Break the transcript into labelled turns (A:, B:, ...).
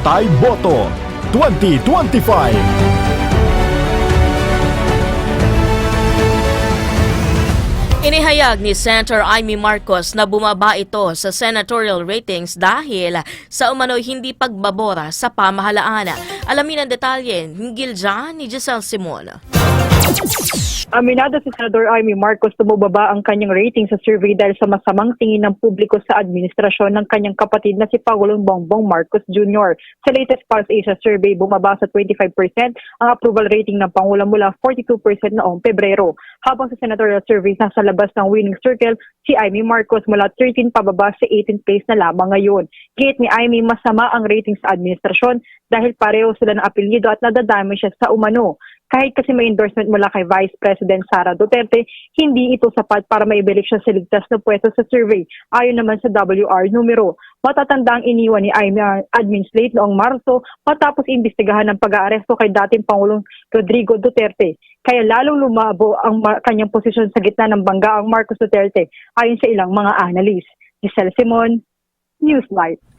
A: Bantay Boto 2025.
B: Inihayag ni Senator Amy Marcos na bumaba ito sa senatorial ratings dahil sa umano'y hindi pagbabora sa pamahalaan. Alamin ang detalye hinggil dyan ni Giselle Simon.
C: Aminado si Senador Amy Marcos na bumaba ang kanyang rating sa survey dahil sa masamang tingin ng publiko sa administrasyon ng kanyang kapatid na si Pangulong Bongbong Marcos Jr. Sa latest Pulse Asia survey, bumaba sa 25% ang approval rating ng Pangulo mula 42% noong Pebrero. Habang sa senatorial survey, nasa labas ng winning circle si Amy Marcos mula 13 pababa sa 18th place na lamang ngayon. Gate ni Amy, masama ang rating sa administrasyon dahil pareho sila ng apelyido at nadadami siya sa umano. Kahit kasi may endorsement mula kay Vice President Sara Duterte, hindi ito sapat para maibalik siya sa ligtas na pwesto sa survey. Ayon naman sa WR numero, matatanda ang iniwan ni Amy admin slate noong Marso matapos imbestigahan ng pag-aaresto kay dating Pangulong Rodrigo Duterte. Kaya lalong lumabo ang kanyang posisyon sa gitna ng banggaang Marcos Duterte ayon sa ilang mga analyst. Giselle Simon, Newslight.